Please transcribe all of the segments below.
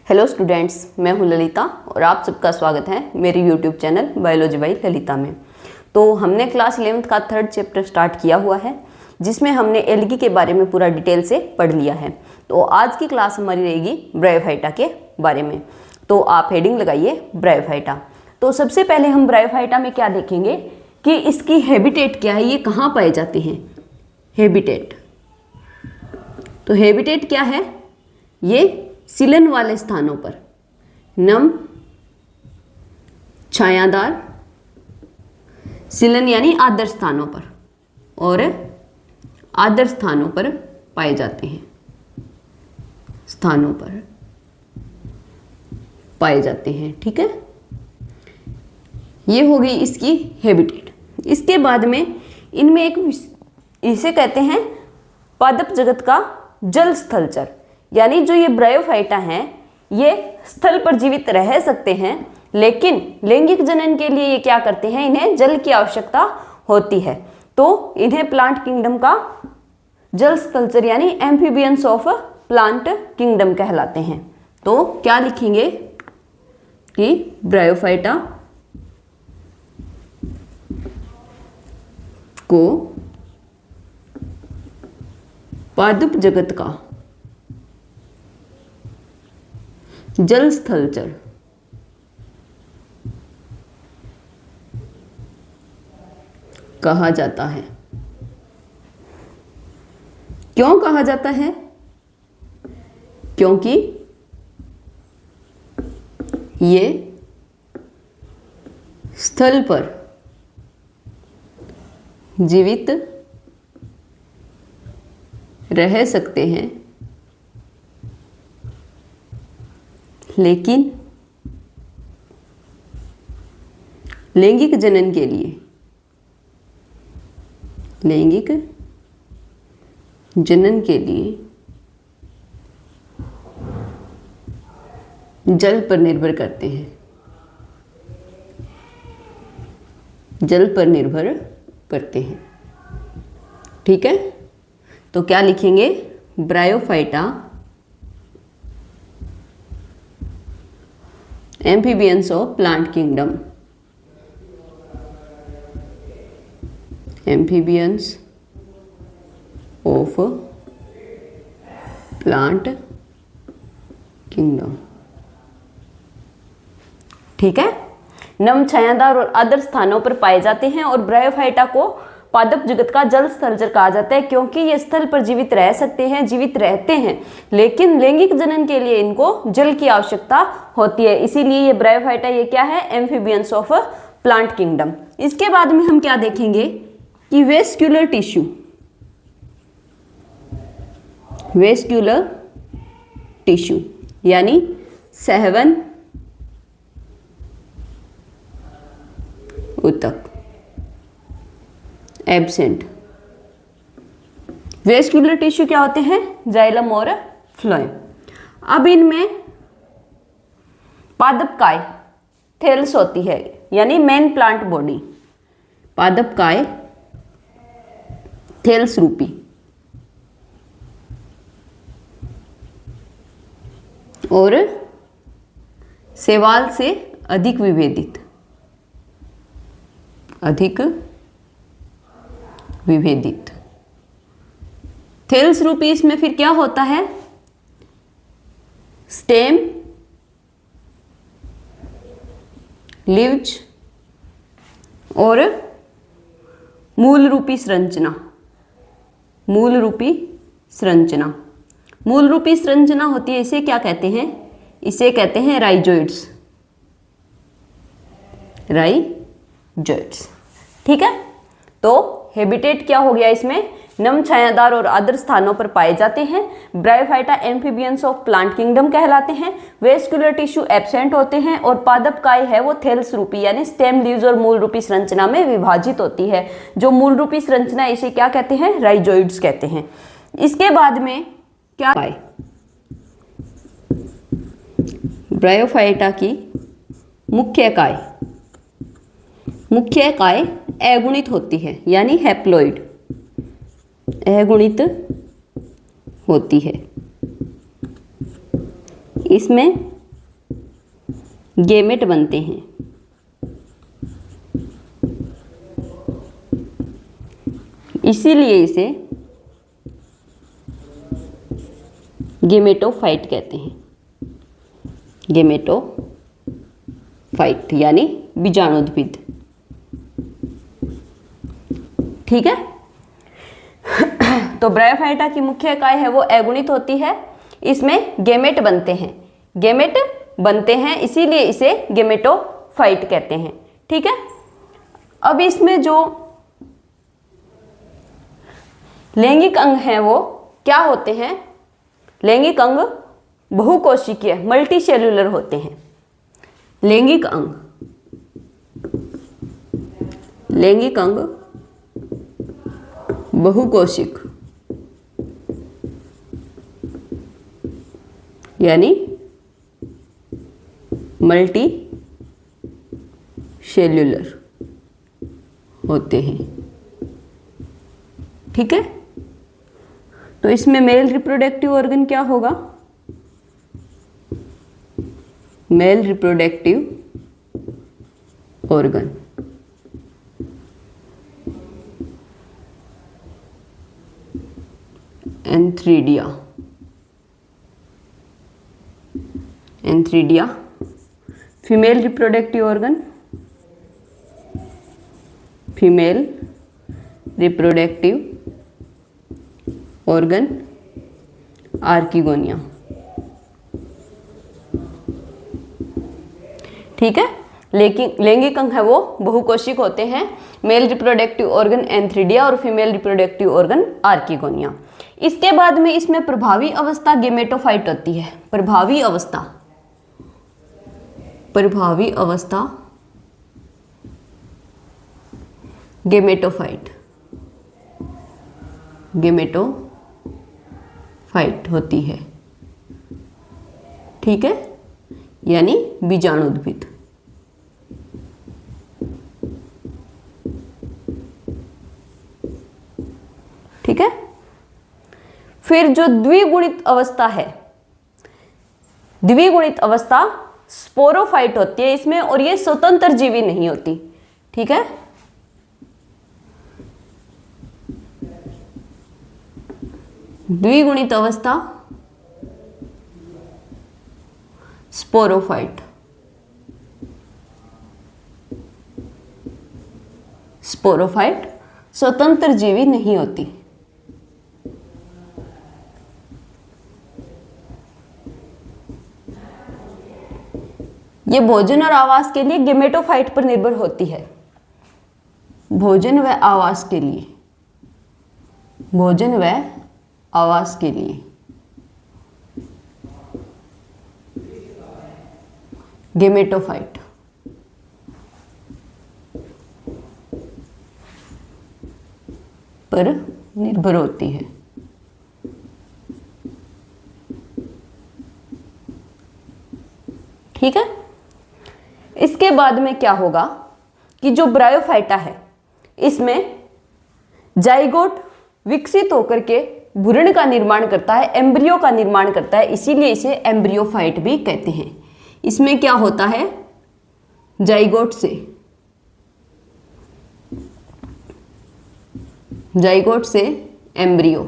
Hello students, मैं हूं ललिता और आप सबका स्वागत है मेरे YouTube channel biology by Lalita में। तो हमने क्लास 11th का 3rd चैप्टर स्टार्ट किया हुआ है, जिसमें हमने एल्गी के बारे में पूरा डिटेल से पढ़ लिया है। तो आज की क्लास हमारी रहेगी ब्रायोफाइटा के बारे में। तो आप हेडिंग लगाइए ब्रायोफाइटा। तो सबसे पहले हम ब्रायोफाइटा में क्या देखेंगे कि इसकी हैबिटेट क्या है, ये कहाँ पाए जाते हैं। हैबिटेट, तो हैबिटेट क्या है, ये सीलन वाले स्थानों पर, नम छायादार सीलन यानी आदर्श स्थानों पर और आदर्श स्थानों पर पाए जाते हैं, स्थानों पर पाए जाते हैं। ठीक है, ये हो गई इसकी हैबिटेट। इसके बाद में इनमें एक इसे कहते हैं पादप जगत का जल स्थलचर, यानी जो ये ब्रायोफाइटा हैं ये स्थल पर जीवित रह सकते हैं, लेकिन लैंगिक जनन के लिए ये क्या करते हैं, इन्हें जल की आवश्यकता होती है। तो इन्हें प्लांट किंगडम का जल स्थलचर यानी एम्फीबियंस ऑफ प्लांट किंगडम कहलाते हैं। तो क्या लिखेंगे कि ब्रायोफाइटा को पादप जगत का जल स्थलचर कहा जाता है। क्यों कहा जाता है? क्योंकि ये स्थल पर जीवित रह सकते हैं, लेकिन लैंगिक जनन के लिए जल पर निर्भर करते हैं, जल पर निर्भर करते हैं। ठीक है, तो क्या लिखेंगे, bryophyta amphibians of plant kingdom, amphibians of plant kingdom. ठीक है, नम छायादार और आदर्श स्थानों पर पाए जाते हैं और ब्रायोफाइटा को पादप जगत का जल स्थलचर कहा जाता है, क्योंकि ये स्थल पर जीवित रह सकते हैं, जीवित रहते हैं, लेकिन लैंगिक जनन के लिए इनको जल की आवश्यकता होती है। इसीलिए ये ब्रायोफाइटा ये क्या है, एम्फीबियंस ऑफ प्लांट किंगडम। इसके बाद में हम क्या देखेंगे कि वेस्क्यूलर टिश्यू, वेस्क्यूलर टिश्यू यानी सहवन ऊतक एब्सेंट। वेस्क्यूलर टिश्यू क्या होते हैं, जाइलम और फ्लोएम। अब इनमें पादपकाय थेल्स होती है, यानी मेन प्लांट बॉडी, पादपकाय थेल्स रूपी, और शैवाल से अधिक विभेदित, अधिक विभेदित थेल्स रूपी। इसमें फिर क्या होता है, स्टेम, लीव्ज और मूल रूपी संरचना, मूल रूपी संरचना, मूल रूपी संरचना होती है। इसे क्या कहते हैं, इसे कहते हैं राइजोइड्स, राइजोइड्स। ठीक है, तो हैबिटेट क्या हो गया, इसमें नम छायादार और आदर्श स्थानों पर पाए जाते हैं। Bryophyta amphibians of plant kingdom कहलाते हैं। वेस्क्यूलर टिश्यू एब्सेंट होते हैं और पादपकाय है वो थेल्स रूपी यानी स्टेम, लीव्स और मूल रूपी संरचना में विभाजित होती है। जो मूल रूपी संरचना इसे क्या कहते हैं, राइजोइड्स कहते हैं। इसके बाद में क्या पाए, ब्रायोफाइटा की मुख्य काय, मुख्य काय अगुणित होती है, यानी हैप्लॉइड, अगुणित होती है। इसमें गेमेट बनते हैं। इसीलिए इसे गेमेटोफाइट कहते हैं। गेमेटोफाइट यानी बीजाणुद्भिद। ठीक है। तो ब्रायोफाइटा की मुख्य इकाई है वो अगुणित होती है। इसमें गेमेट बनते हैं, गेमेट बनते हैं, इसीलिए इसे गेमेटोफाइट कहते हैं। ठीक है। अब इसमें जो लैंगिक अंग हैं वो क्या होते हैं? लैंगिक अंग बहुकोशिकीय मल्टी सेल्यूलर होते हैं। लैंगिक अंग बहुकोशिक यानी मल्टी सेल्यूलर होते हैं। ठीक है। तो इसमें मेल रिप्रोडक्टिव ऑर्गन क्या होगा? Male reproductive organ antheridia. Female reproductive organ, female reproductive organ archegonia. ठीक है। लेकिन लैंगिक अंग है वो बहुकोशिक होते हैं। मेल रिप्रोडक्टिव ऑर्गन एंथ्रीडिया और फीमेल रिप्रोडक्टिव ऑर्गन आर्किगोनिया। इसके बाद में इसमें प्रभावी अवस्था गेमेटोफाइट होती है। प्रभावी अवस्था गेमेटोफाइट होती है। ठीक है। यानी बीजाणुद्भिद। ठीक है। फिर जो द्विगुणित अवस्था है, द्विगुणित अवस्था स्पोरोफाइट होती है इसमें, और ये स्वतंत्र जीवी नहीं होती। ठीक है। द्विगुणित अवस्था स्पोरोफाइट, स्वतंत्र जीवी नहीं होती। ये भोजन और आवास के लिए गेमेटोफाइट पर निर्भर होती है। भोजन व आवास के लिए गेमेटोफाइट पर निर्भर होती है। ठीक है। इसके बाद में क्या होगा कि जो ब्रायोफाइटा है इसमें जाइगोट विकसित होकर के भ्रूण का निर्माण करता है, एम्ब्रियो का निर्माण करता है, इसीलिए इसे एम्ब्रियोफाइट भी कहते हैं। इसमें क्या होता है? जाइगोट से एम्ब्रियो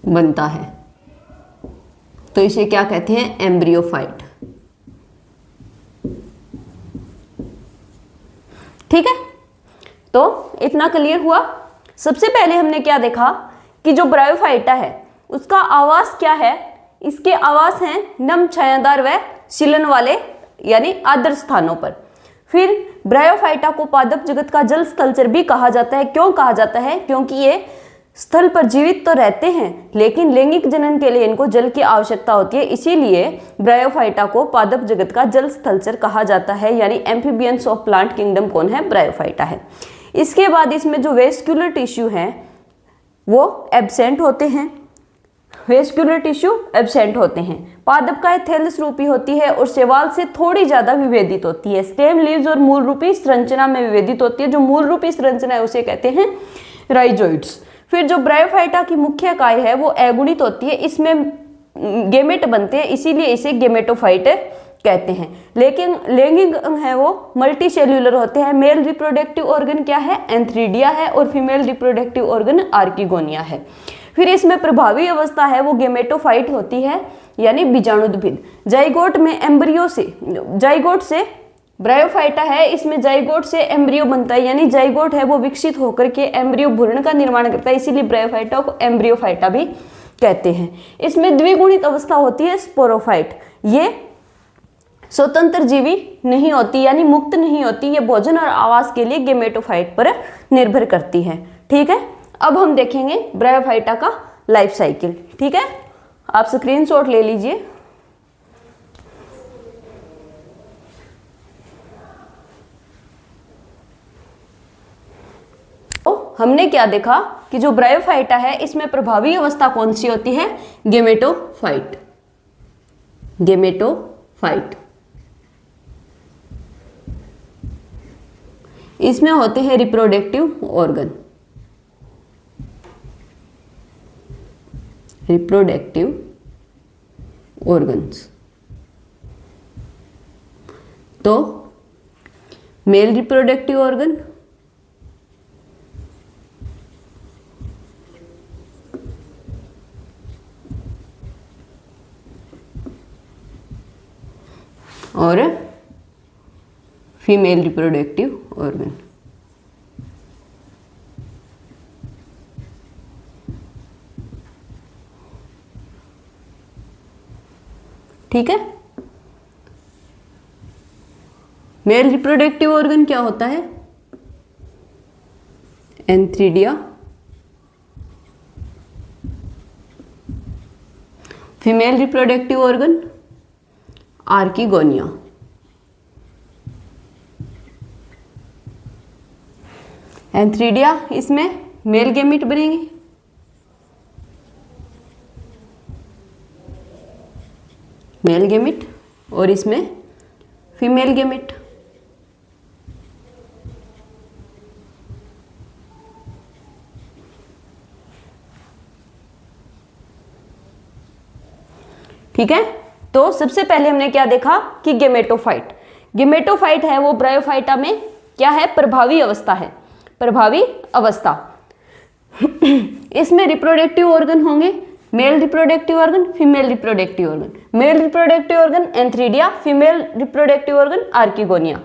बनता है, तो इसे क्या कहते हैं? एम्ब्रियोफाइट। ठीक है। तो इतना क्लियर हुआ। सबसे पहले हमने क्या देखा कि जो ब्रायोफाइटा है उसका आवास क्या है? इसके आवास हैं नम छायादार व शिलन वाले यानी आदर्श स्थानों पर। फिर ब्रायोफाइटा को पादप जगत का जल स्थलचर भी कहा जाता है। क्यों कहा जाता है? क्योंकि ये स्थल पर जीवित तो रहते हैं लेकिन लैंगिक जनन के लिए इनको जल की आवश्यकता होती है, इसीलिए ब्रायोफाइटा को पादप जगत का जल स्थलचर कहा जाता है। यानी एम्फीबियंस ऑफ प्लांट किंगडम कौन है? ब्रायोफाइटा है। इसके बाद इसमें जो वेस्क्यूलर टिश्यू हैं वो एब्सेंट होते हैं। पादप का थैलस रूपी होती है और शैवाल से थोड़ी ज्यादा विभेदित होती है। स्टेम, लीव्स और मूल रूपी संरचना में विभेदित होती है। जो मूल रूपी संरचना है उसे कहते हैं राइजोइड्स। फिर जो ब्रायोफाइटा की मुख्य इकाई है वो अगुणित होती है। इसमें गेमेट बनते हैं, इसीलिए इसे गेमेटोफाइट कहते हैं। लेकिन लैंगिक अंग है वो मल्टी सेल्यूलर होते हैं। मेल रिप्रोडक्टिव ऑर्गन क्या है? एंथ्रीडिया है, और फीमेल रिप्रोडक्टिव ऑर्गन आर्किगोनिया है। फिर इसमें प्रभावी अवस्था है वो गेमेटोफाइट होती है, यानी बीजाणुद्भिद। जाइगोट में एम्ब्रियो से, जाइगोट से ब्रायोफाइटा है, इसमें जाइगोट से एम्ब्रियो बनता है, यानी जाइगोट है वो विकसित होकर के एम्ब्रियो भ्रूण का निर्माण करता है, इसीलिए ब्रायोफाइटा को एम्ब्रियोफाइटा भी कहते हैं। इसमें द्विगुणित अवस्था होती है स्पोरोफाइट। ये स्वतंत्र जीवी नहीं होती, यानी मुक्त नहीं होती, ये भोजन और आवास के लिए गेमेटोफाइट पर निर्भर करती है। ठीक है, अब हम देखेंगे ब्रायोफाइटा का लाइफ साइकिल। ठीक है, आप स्क्रीनशॉट ले लीजिए। तो हमने क्या देखा कि जो ब्रायोफाइटा है इसमें प्रभावी अवस्था कौन सी होती है? गेमेटोफाइट। गेमेटोफाइट इसमें होते हैं रिप्रोडक्टिव ऑर्गन। रिप्रोडक्टिव ऑर्गन्स तो मेल रिप्रोडक्टिव ऑर्गन, और फीमेल रिप्रोडक्टिव ऑर्गन। ठीक है, मेल रिप्रोडक्टिव ऑर्गन क्या होता है? Antheridia. Female reproductive organ archegonia. Antheridia, इसमें मेल गेमिट बनेंगे, मेल गेमिट, और इसमें फीमेल गेमिट। ठीक है, तो सबसे पहले हमने क्या देखा कि गेमेटोफाइट, गेमेटोफाइट है वो ब्रायोफाइटा में क्या है? प्रभावी अवस्था है, प्रभावी अवस्था। इसमें रिप्रोडक्टिव ऑर्गन होंगे, male reproductive organ, female reproductive organ. Male reproductive organ antheridia, female reproductive organ archegonia.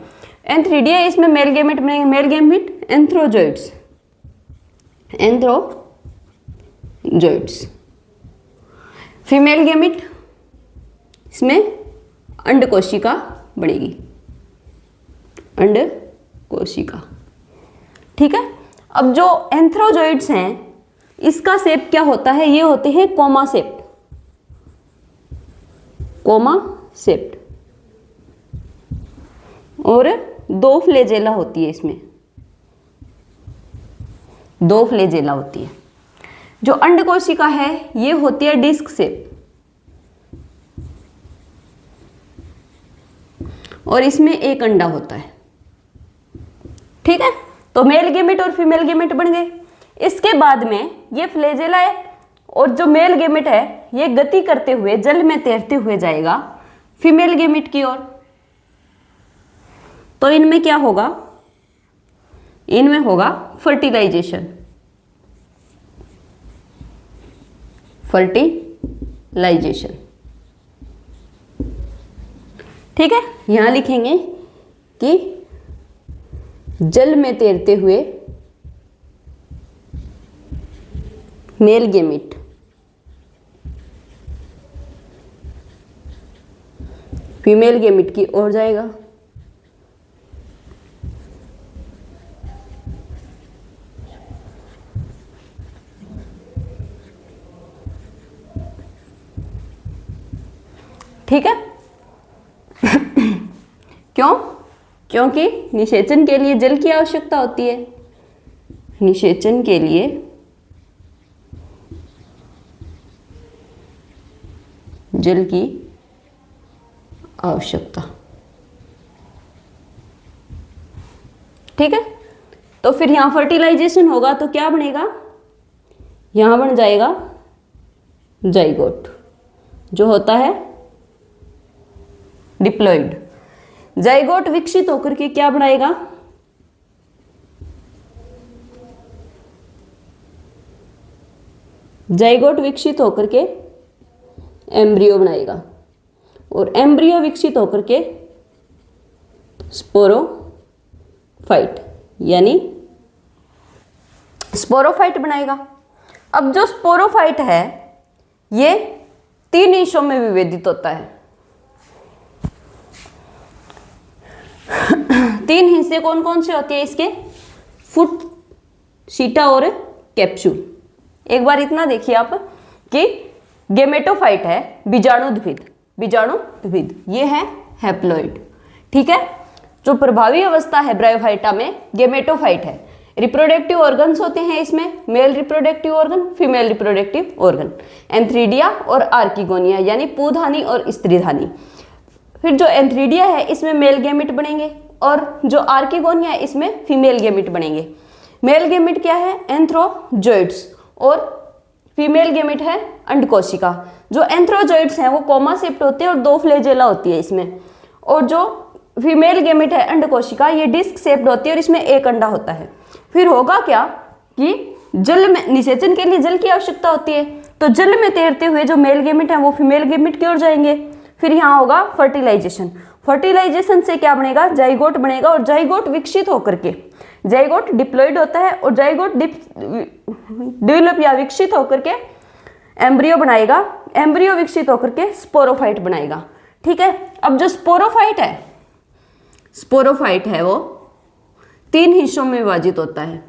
Antheridia, इसमें मेल गेमेट बनेंगे, मेल गेमेट एंथ्रोजोइड्स, एंथ्रोजोइड्स। फीमेल गेमेट, इसमें अंड कोशिका बनेगी, अंड कोशिका। ठीक है, अब जो एंथ्रोजोइड्स हैं इसका शेप क्या होता है? ये होते हैं कोमा शेप्ड, कोमा शेप्ड, और दो फ्लेजेला होती है, इसमें दो फ्लेजेला होती है। जो अंड कोशिका है ये होती है डिस्क शेप, और इसमें एक अंडा होता है। ठीक है, तो मेल गेमेट और फीमेल गेमेट बन गए। इसके बाद में ये फ्लेजेला है, और जो मेल गेमेट है ये गति करते हुए जल में तैरते हुए जाएगा फीमेल गेमेट की ओर। तो इनमें क्या होगा? इनमें होगा फर्टिलाइजेशन, फर्टिलाइजेशन। ठीक है, यहां लिखेंगे कि जल में तैरते हुए मेल गेमेट फीमेल गेमेट की ओर जाएगा। ठीक है, क्यों? क्योंकि निषेचन के लिए जल की आवश्यकता होती है, निषेचन के लिए जल की आवश्यकता। ठीक है, तो फिर यहां फर्टिलाइजेशन होगा तो क्या बनेगा? यहां बन जाएगा जाइगोट, जो होता है डिप्लॉइड। जाइगोट विकसित होकर के क्या बनाएगा, जाइगोट विकसित होकर के एम्ब्रियो बनाएगा और एम्ब्रियो विकसित होकर के स्पोरोफाइट यानी स्पोरोफाइट बनाएगा। अब जो स्पोरोफाइट है ये 3 हिस्सों में विभेदित होता है। 3 हिस्से कौन कौन से होते हैं इसके, फुट, सीटा और कैप्सूल। एक बार इतना देखिए आप कि गेमेटोफाइट है बीजाणुद्भिद, बीजाणुद्भिद ये है हैप्लॉइड, ठीक है। जो प्रभावी अवस्था है ब्रायोफाइटा में गेमेटोफाइट है। रिप्रोडक्टिव ऑर्गन्स होते हैं इसमें, male reproductive organ, female reproductive organ, antheridia और आर्किगोनिया यानी पुधानी और स्त्रीधानी। फिर जो एंथ्रीडिया है इसमें मेल गेमिट बनेंगे और जो आर्किगोनिया है इसमें फीमेल गेमिट बनेंगे। मेल गेमिट क्या है, एंथ्रोजोइड्स, और फीमेल गेमिट है अंडकोशिका। जो एंथ्रोजोइड्स हैं वो कोमा शेप्ड होते हैं और 2 फ्लैजेला होती है इसमें, और जो फीमेल गेमिट है अंडकोशिका ये डिस्क शेप्ड होती है और इसमें 1 अंडा होता है। फिर होगा क्या कि जल में निषेचन के लिए जल की आवश्यकता होती है, तो जल में तैरते हुए जो मेल गेमिट है वो फीमेल गेमिट की ओर जाएंगे। फिर यहाँ होगा फर्टिलाइजेशन, फर्टिलाइजेशन से क्या बनेगा, जाइगोट बनेगा और जाइगोट विकसित होकर के, जाइगोट डिप्लॉइड होता है और जाइगोट डेवलप या विकसित होकर के एम्ब्रियो बनाएगा, एम्ब्रियो विकसित होकर के स्पोरोफाइट बनाएगा, ठीक है। अब जो स्पोरोफाइट है वो 3 हिस्सों में विभाजित होता है।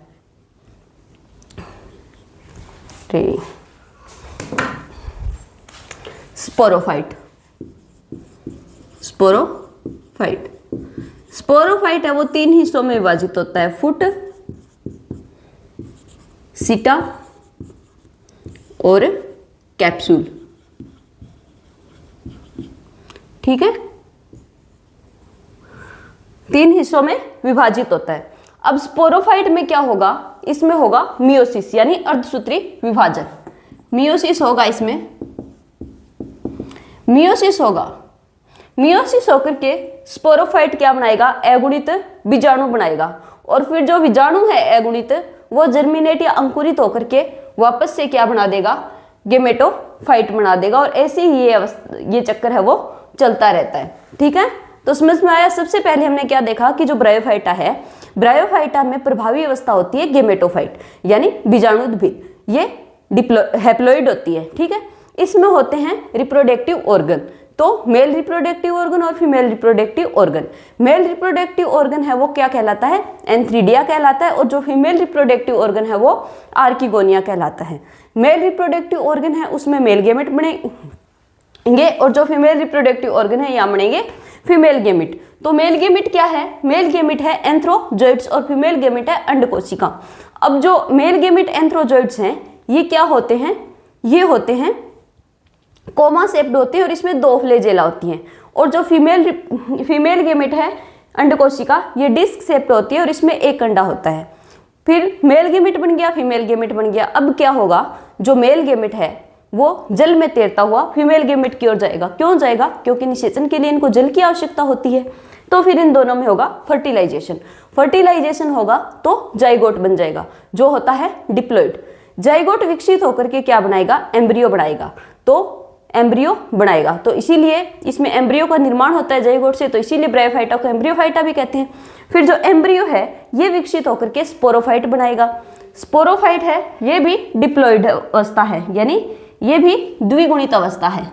स्पोरोफाइट, स्पोरोफाइट, स्पोरोफाइट है वो 3 हिस्सों में विभाजित होता है, फुट, सीटा और कैप्सूल, ठीक है। 3 हिस्सों में विभाजित होता है। अब स्पोरोफाइट में क्या होगा, इसमें होगा मियोसिस यानी अर्धसूत्री विभाजन। मियोसिस होगा इसमें, मियोसिस होगा, मियोसिस होकर के स्पोरोफाइट क्या बनाएगा, अगुणित बीजाणु बनाएगा और फिर जो बीजाणु है अगुणित वो जर्मिनेट या अंकुरित होकर के वापस से क्या बना देगा, गेमेटोफाइट बना देगा और ऐसे ही ये चक्कर है वो चलता रहता है, ठीक है। तो समझ में आया। सबसे पहले हमने क्या देखा कि जो ब्रायोफाइटा है, ब्रायोफाइटा में प्रभावी अवस्था होती है गेमेटोफाइट यानी बीजाणुद्भिद, ये हैप्लॉइड होती है, ठीक है। इसमें होते हैं रिप्रोडक्टिव ऑर्गन, तो मेल रिप्रोडक्टिव ऑर्गन और female reproductive organ. Male reproductive organ है वो क्या कहलाता है, एंथ्रीडिया कहलाता है और जो फीमेल रिप्रोडक्टिव ऑर्गन है वो आर्किगोनिया कहलाता है। मेल रिप्रोडक्टिव ऑर्गन है उसमें मेल गेमेट बनेंगे और जो फीमेल रिप्रोडक्टिव ऑर्गन है यहाँ बनेंगे फीमेल गेमिट। तो मेल गेमिट क्या है, मेल गेमिट है एंथ्रोजोइड्स और फीमेल गेमिट है अंडकोशिका। अब जो मेल गेमिट एंथ्रोजोइड्स हैं ये क्या होते हैं, ये होते हैं कोमा शेप्ड होते हैं और इसमें 2 फ्लैजेला होती हैं, और जो फीमेल गेमिट है अंडकोशिका ये डिस्क शेप्ड होती है और इसमें 1 अंडा होता है। फिर मेल गेमिट बन गया, फीमेल गेमिट बन गया। अब क्या होगा, जो मेल गेमिट है वो जल में तैरता हुआ फीमेल गेमिट की ओर जाएगा। क्यों जाएगा, क्योंकि निषेचन के लिए इनको जल की आवश्यकता होती है। तो फिर इन दोनों में होगा फर्टिलाइजेशन, फर्टिलाइजेशन होगा तो जाइगोट बन जाएगा जो होता है डिप्लॉइड। जाइगोट विकसित होकर के क्या बनाएगा, एम्ब्रियो बनाएगा, तो एम्ब्रियो बनाएगा। तो इसीलिए इसमें एम्ब्रियो का निर्माण होता है जाइगोट से, तो इसीलिए ब्रायोफाइटा को एम्ब्रियोफाइटा भी कहते हैं। फिर जो एम्ब्रियो है ये विकसित होकर के स्पोरोफाइट बनाएगा। स्पोरोफाइट है ये भी डिप्लॉइड अवस्था है, यानी ये भी द्विगुणित अवस्था है,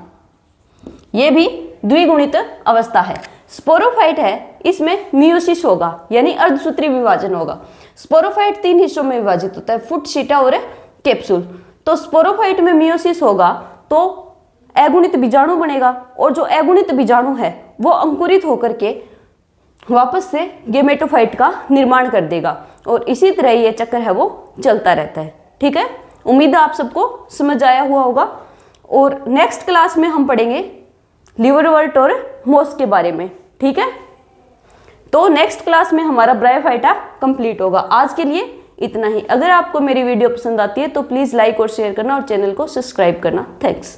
ये भी द्विगुणित अवस्था है। स्पोरोफाइट है इसमें मियोसिस होगा यानी अर्धसूत्री विभाजन होगा। स्पोरोफाइट 3 हिस्सों में विभाजित होता है, फुट, सीटा और कैप्सूल। तो स्पोरोफाइट में मियोसिस होगा तो अगुणित बीजाणु बनेगा और जो अगुणित बीजाणु है वो अंकुरित होकर के वापस से गेमेटोफाइट का निर्माण कर देगा और इसी तरह ये चक्कर है वो चलता रहता है, ठीक है। उम्मीद है आप सबको समझ आया हुआ होगा और नेक्स्ट क्लास में हम पढ़ेंगे लिवरवर्ट और मोस के बारे में, ठीक है। तो नेक्स्ट क्लास में हमारा ब्रायोफाइटा कंप्लीट होगा। आज के लिए इतना ही। अगर आपको मेरी वीडियो पसंद आती है तो प्लीज़ लाइक और शेयर करना और चैनल को सब्सक्राइब करना। थैंक्स।